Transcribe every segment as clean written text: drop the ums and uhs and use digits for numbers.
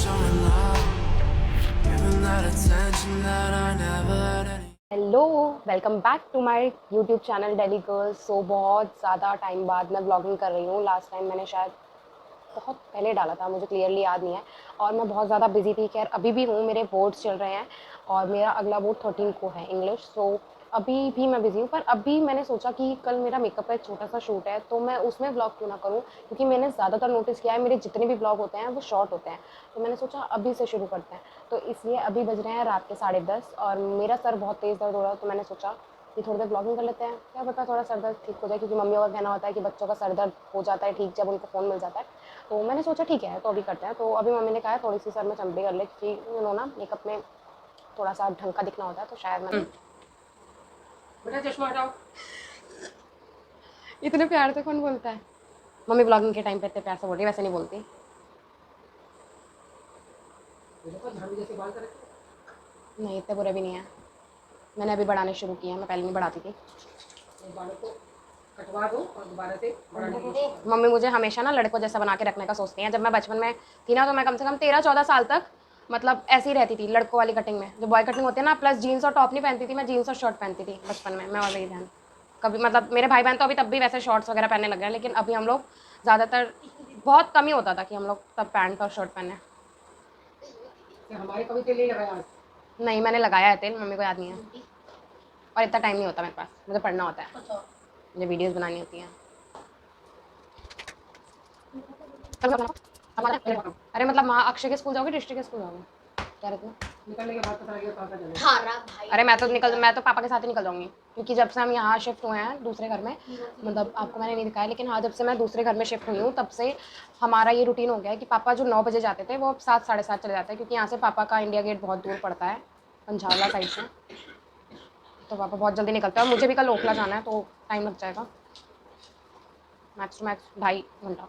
showing love, giving that attention that I never had any. Hello, welcome back to my YouTube channel daily girls. So बहुत ज़्यादा time बाद मैं vlogging कर रही हूँ। Last time मैंने शायद बहुत पहले डाला था, मुझे क्लियरली याद नहीं है। और मैं बहुत ज़्यादा बिजी थी। खैर अभी भी हूँ, मेरे बोर्ड्स चल रहे हैं और मेरा अगला बोर्ड 13 को है इंग्लिश। सो अभी भी मैं बिज़ी हूँ, पर अभी मैंने सोचा कि कल मेरा मेकअप का एक छोटा सा शूट है, तो मैं उसमें व्लॉग क्यों ना करूँ, क्योंकि मैंने ज़्यादातर नोटिस किया है मेरे जितने भी व्लॉग होते हैं वो शॉर्ट होते हैं। तो मैंने सोचा अभी से शुरू करते हैं। तो इसलिए अभी बज रहे हैं रात के 10:30 और मेरा सर बहुत तेज़ दर्द हो रहा है। तो मैंने सोचा कि थोड़ी देर ब्लॉगिंग कर लेते हैं, क्या पता थोड़ा सर दर्द ठीक हो जाए, क्योंकि मम्मियों का कहना होता है कि बच्चों का सर दर्द हो जाता है ठीक जब उनको फ़ोन मिल जाता है। तो मैंने सोचा ठीक है, तो अभी करते हैं। तो अभी मम्मी ने कहा है थोड़ी सी सर में चंपड़ी कर ले, क्योंकि ना मेकअप में थोड़ा सा ढंग का दिखना होता है। तो शायद मैंने बेटा चश्मा हटाओ। इतने प्यार से कौन बोलता है? मम्मी ब्लॉगिंग के टाइम पे इतने प्यार से बोल रही है, वैसे नहीं बोलती। देखो झाड़ू जैसे बाल कर रखे नहीं, इतने बुरे भी नहीं है। मैंने अभी बढ़ाने शुरू किए हैं, मैं पहले नहीं बढ़ाती थी। हैं। बालों को कटवा दो और दोबारा से बढ़ाने की कोशिश करो। मम्मी मुझे हमेशा ना लड़कों जैसा बना के रखने का सोचती हैं। जब मैं बचपन में थी ना, तो मैं कम से कम 13-14 साल तक मतलब ऐसी ही रहती थी, लड़कों वाली कटिंग में। जो बॉय कटिंग होती है ना, प्लस जीन्स और टॉप नहीं पहनती थी मैं, जीन्स और शर्ट पहनती थी बचपन में मैं और मेरी बहन। कभी मतलब मेरे भाई बहन तो अभी तब भी वैसे शॉर्ट्स वगैरह पहनने लग गए हैं, लेकिन अभी हम लोग ज़्यादातर बहुत कम ही होता था कि हम लोग तब पैंट और शर्ट पहने। कि हमारे कभी तेल नहीं लगाया आज। नहीं, मैंने लगाया है तेल, मम्मी को याद नहीं है। और इतना टाइम नहीं होता मेरे पास, मुझे पढ़ना होता है, मुझे वीडियोज़ बनानी होती हैं। अरे मतलब माँ अक्षय के स्कूल जाओगे, दृष्टि के स्कूल जाओगे? क्या रहती है? निकलने के बाद पता लगेगा कहाँ का जाना। अरे मैं तो पापा के साथ ही निकल जाऊंगी, क्योंकि जब से हम यहाँ शिफ्ट हुए हैं दूसरे घर में, मतलब आपको मैंने नहीं दिखाया, लेकिन हाँ जब से मैं दूसरे घर में शिफ्ट हुई हूँ तब से हमारा ये रूटीन हो गया है कि पापा जो 9 बजे जाते थे वो अब 7 साढ़े 7 चले जाते हैं, क्योंकि यहाँ से पापा का इंडिया गेट बहुत दूर पड़ता है, पंझावला साइड से। तो पापा बहुत जल्दी निकलते हैं और मुझे भी कल ओखला जाना है, तो टाइम लग जाएगा, मैक्स टू मैक्स 2.5 घंटा।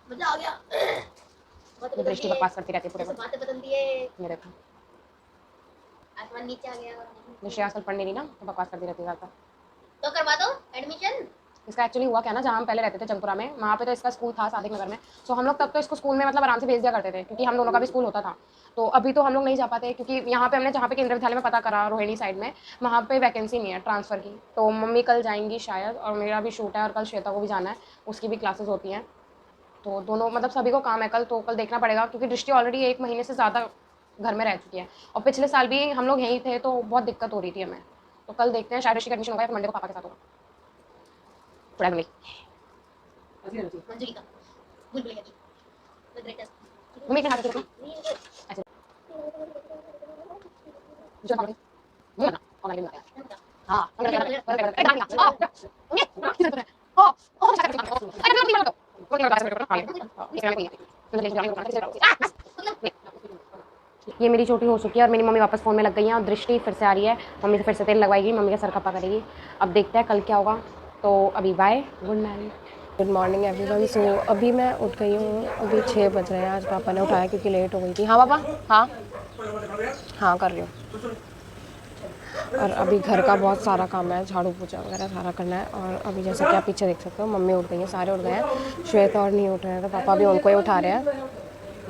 मजा आ गया। ये दृष्टि बकवास करती रहती है पूरे बातें बदलती है। ये देखो, आसमान नीचे आ गया। दृष्टि आजकल पढ़ नहीं रही ना, तो बकवास करती रहती है ज़्यादा। तो करवा दो एडमिशन। इसका एक्चुअली हुआ क्या ना, जहाँ हम पहले रहते थे चंपुरा में, वहाँ पे तो इसका स्कूल था सादिक नगर में। सो हम लोग तब तो इसको स्कूल में मतलब आराम से भेज दिया करते थे, क्योंकि हम दोनों का भी स्कूल होता था। तो अभी तो हम लोग नहीं जा पाते, क्योंकि यहाँ पे हमने जहाँ पे केंद्र विद्यालय में पता करा रोहिणी साइड में, वहाँ पे वैकेंसी नहीं है ट्रांसफ़र की। तो मम्मी कल जाएंगी शायद, और मेरा भी शूट है और कल श्वेता को भी जाना है, उसकी भी क्लासेस होती हैं। तो दोनों मतलब सभी को काम है कल, तो कल देखना पड़ेगा, क्योंकि दृष्टि ऑलरेडी 1 महीने से ज़्यादा घर में रह चुकी है, और पिछले साल भी हम लोग यहीं थे, तो बहुत दिक्कत हो रही थी हमें। तो कल देखते हैं, शायद दृष्टि का एडमिशन होगा या फिर मंडे को पापा के साथ होगा। थोड़ा मिली हंसी रहती है। मंजूरी का भूल भुलैया की द ग्रेटेस्ट। मम्मी के हाथ में ऐसे जो पापा मुंह ना ऑनलाइन में आता है। हाँ ये मेरी छोटी हो चुकी है और मेरी मम्मी वापस फ़ोन में लग गई हैं, और दृष्टि फिर से आ रही है, मम्मी से फिर से तेल लगवाएगी, मम्मी का सर खप्पा करेगी। अब देखते हैं कल क्या होगा। तो अभी bye, good night. Good morning everyone. So अभी मैं उठ गई हूँ, अभी 6 बज रहे हैं। आज पापा ने उठाया क्योंकि लेट हो गई थी। हाँ पापा, हाँ हाँ कर रही हूँ। और अभी घर का बहुत सारा काम है, झाड़ू पोछा वगैरह सारा करना है। और अभी जैसे कि आप पीछे देख सकते हो, मम्मी उठ गई हैं, सारे उठ गए हैं, श्वेता और नहीं उठ रहे हैं, तो पापा भी उनको ही उठा रहे हैं।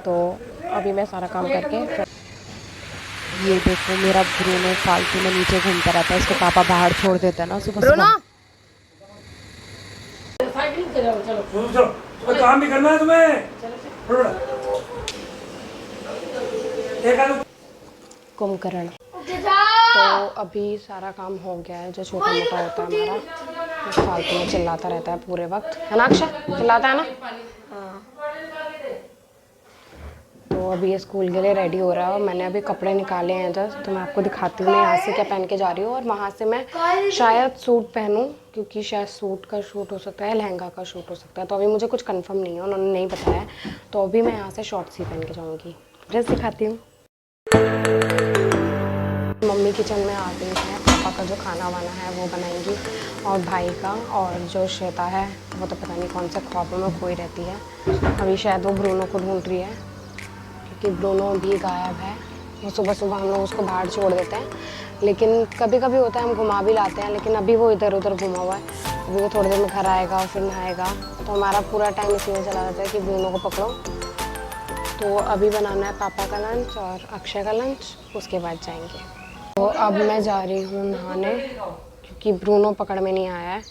तो अभी मैं सारा काम करके, ये देखो मेरा ब्रूनो फालतू में नीचे घूमता रहता है, इसके पापा बाहर छोड़ देते हैं ना सुबह सुबह। साइकिल से जाओ, चलो चलो चलो, तुम्हें काम भी करना है तुम्हें। एक आदमी कुंभकर्ण। तो अभी सारा काम हो गया है, जो छोटा मोटा होता है हमारा, वो फालतू में चिल्लाता रहता है पूरे वक्त, है ना अक्षय? चिल्लाता है ना? हाँ। तो अभी ये स्कूल के लिए रेडी हो रहा है, और मैंने अभी कपड़े निकाले हैं जस्ट, तो मैं आपको दिखाती हूँ मैं यहाँ से क्या पहन के जा रही हूँ, और वहाँ से मैं शायद सूट पहनूँ, क्योंकि शायद सूट का शूट हो सकता है, लहंगा का शूट हो सकता है। तो अभी मुझे कुछ कंफर्म नहीं है, उन्होंने नहीं बताया है। तो अभी मैं यहाँ से शॉर्ट्स ही पहन के जाऊँगी। ड्रेस दिखाती हूँ। मम्मी किचन में आ गई है, पापा का जो खाना वाना है वो बनाएंगी, और भाई का, और जो श्वेता है वो तो पता नहीं कौन से ख्वाबों में खोई रहती है। अभी शायद वो ब्रूनो को ढूंढ रही है, क्योंकि ब्रूनो भी गायब है। वो सुबह सुबह हम लोग उसको बाहर छोड़ देते हैं, लेकिन कभी कभी होता है हम घुमा भी लाते हैं, लेकिन अभी वो इधर उधर घुमा हुआ है। अभी वो थोड़ी देर में घर आएगा और फिर नहाएगा, तो हमारा पूरा टाइम इसी में चला जाता है कि ब्रूनो को पकड़ो। तो अभी बनाना है पापा का लंच और अक्षय का लंच, उसके बाद जाएंगे। तो अब मैं जा रही हूँ नहाने, क्योंकि ब्रूनो पकड़ में नहीं आया है।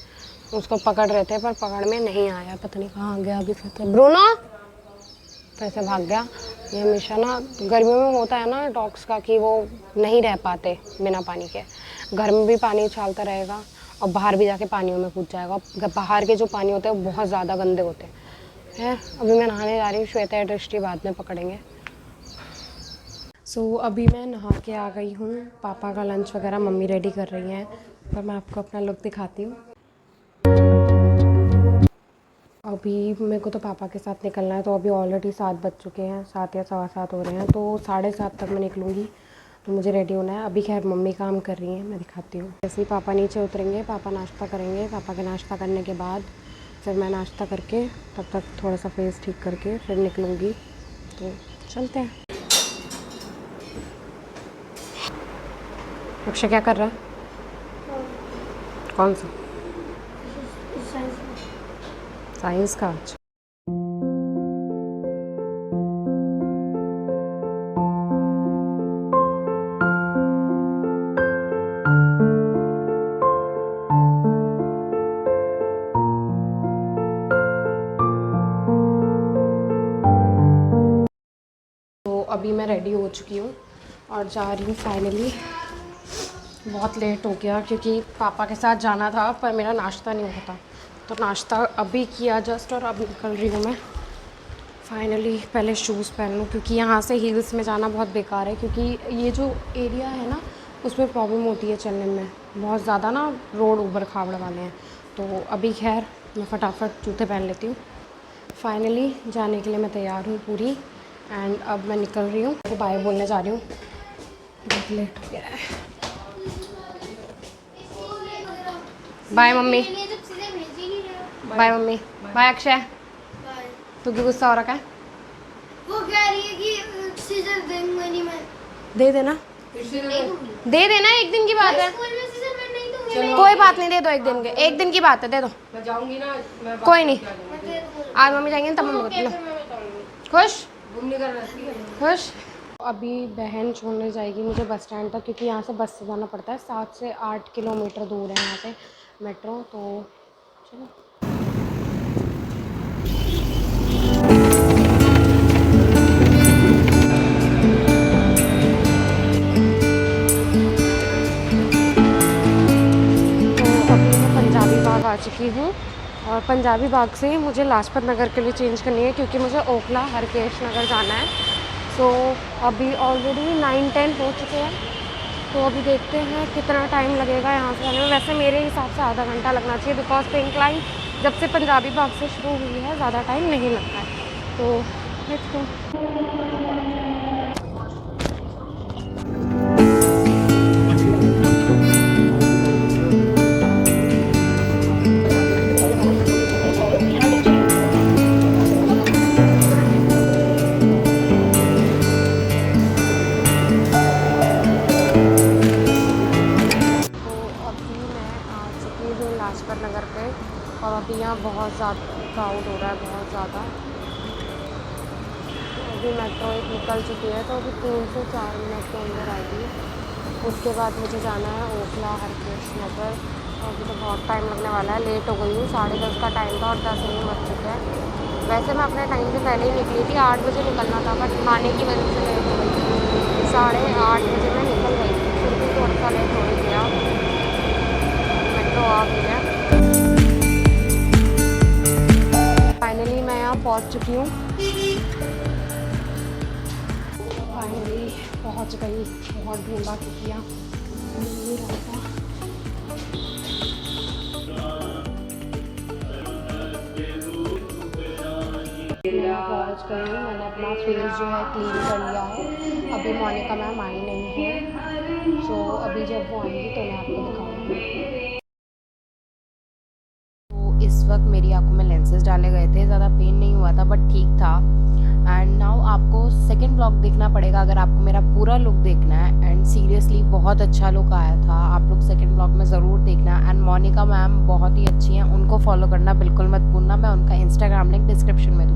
उसको पकड़ रहे थे पर पकड़ में नहीं आया, पता नहीं कहाँ गया अभी फिर से। ब्रूनो फिर से भाग गया। ये हमेशा ना गर्मियों में होता है ना डॉग्स का कि वो नहीं रह पाते बिना पानी के। घर में भी पानी उछालता रहेगा और बाहर भी जाके पानियों में कूद जाएगा। बाहर के जो पानी होते हैं वो बहुत ज़्यादा गंदे होते हैं। अभी मैं नहाने जा रही हूँ, श्वेता या दृष्टि बाद में पकड़ेंगे। सो अभी मैं नहा के आ गई हूँ। पापा का लंच वगैरह मम्मी रेडी कर रही हैं, पर मैं आपको अपना लुक दिखाती हूँ। अभी मेरे को तो पापा के साथ निकलना है, तो अभी ऑलरेडी 7 बज चुके हैं, 7 या 7:15 हो रहे हैं, तो 7:30 तक मैं निकलूँगी। तो मुझे रेडी होना है। अभी खैर मम्मी काम कर रही हैं, मैं दिखाती हूँ। जैसे ही पापा नीचे उतरेंगे, पापा नाश्ता करेंगे। पापा के नाश्ता करने के बाद फिर मैं नाश्ता करके तब तक थोड़ा सा फेस ठीक करके फिर निकलूँगी। तो चलते हैं। अक्षय क्या कर रहा है? कौन सा? साइंस का। तो अभी मैं रेडी हो चुकी हूँ और जा रही हूँ फाइनली। बहुत लेट हो गया क्योंकि पापा के साथ जाना था, पर मेरा नाश्ता नहीं हुआ था, तो नाश्ता अभी किया जस्ट और अब निकल रही हूँ मैं फाइनली। पहले शूज़ पहन लूँ क्योंकि यहाँ से हील्स में जाना बहुत बेकार है, क्योंकि ये जो एरिया है ना उसमें प्रॉब्लम होती है चलने में, बहुत ज़्यादा ना रोड ऊबड़ खाबड़ वाले हैं। तो अभी खैर मैं फटाफट जूते पहन लेती हूँ। फाइनली जाने के लिए मैं तैयार हूँ पूरी, एंड अब मैं निकल रही हूँ। तो बाय बोलने जा रही हूँ, बहुत लेट हो गया है। Bye mummy. Bye mummy. Bye Akshay. तू क्यों गुस्सा हो रखा है? वो कह रही है कि सीजर दूंगा नहीं मैं। दे देना, दे देना, एक दिन की बात है। स्कूल में सीजर मैं नहीं दूंगी। कोई बात नहीं, दे दो, एक दिन की बात है, दे दो। मैं जाऊंगी ना, मैं कोई नहीं, आज मम्मी जाएंगे तब मम्मी को खुश घूमने का रहती है। खुश। अभी बहन छोड़ने जाएगी मुझे बस स्टैंड तक, क्योंकि यहाँ से बस से जाना पड़ता है। 7 से 8 किलोमीटर दूर है यहाँ से मेट्रो। तो चलो। आ चुकी हूँ और पंजाबी बाग से मुझे लाजपत नगर के लिए चेंज करनी है, क्योंकि मुझे ओखला हरकेश नगर जाना है। सो अभी ऑलरेडी 9-10 हो चुके हैं, तो अभी देखते हैं कितना टाइम लगेगा यहाँ से जाने में। वैसे मेरे हिसाब से आधा घंटा लगना चाहिए, बिकॉज पिंक लाइन जब से पंजाबी बाग से शुरू हुई है ज़्यादा टाइम नहीं लगता है। तो लेट्स गो। लाजपत नगर पे, और अभी यहाँ बहुत ज़्यादा क्राउड हो रहा है, बहुत ज़्यादा। अभी मेट्रो एक निकल चुकी है, तो अभी 3 से 4 मिनट के अंदर आएगी। उसके बाद मुझे जाना है ओखला हरकेश नगर। अभी तो बहुत टाइम लगने वाला है, लेट हो गई हूँ। 10:30 का टाइम था और 10 नहीं बज चुके हैं। वैसे मैं अपने टाइम से पहले ही निकली थी, 8 बजे निकलना था, बट खाने की वजह से लेट हो गई थी। 8:30 बजे मैं निकल गई थी, फिर भी थोड़ा सा लेट हो गया। मेट्रो आ गई है। फाइनली मैं यहाँ पहुँच चुकी हूँ। फाइनली पहुँच गई। बहुत ढूंढा क्योंकि यहाँ मिल नहीं रहा था। मैं पहुँच गई हूँ। मैंने अपना फेस जो है क्लीन कर लिया है। अभी मोनिका मैम आई नहीं है, सो अभी जब वो आएंगी तो मैं आपको दिखाऊंगी। तो इस वक्त मेरी आंखों में लेंसेज डाले गए थे, ज़्यादा पेन नहीं हुआ था बट ठीक था। एंड नाउ आपको सेकंड ब्लॉग देखना पड़ेगा अगर आपको मेरा पूरा लुक देखना है। एंड सीरियसली बहुत अच्छा लुक आया था, आप लोग सेकंड ब्लॉग में ज़रूर देखना। एंड मोनिका मैम बहुत ही अच्छी हैं, उनको फॉलो करना बिल्कुल मत भूलना। मैं उनका इंस्टाग्राम लिंक डिस्क्रिप्शन में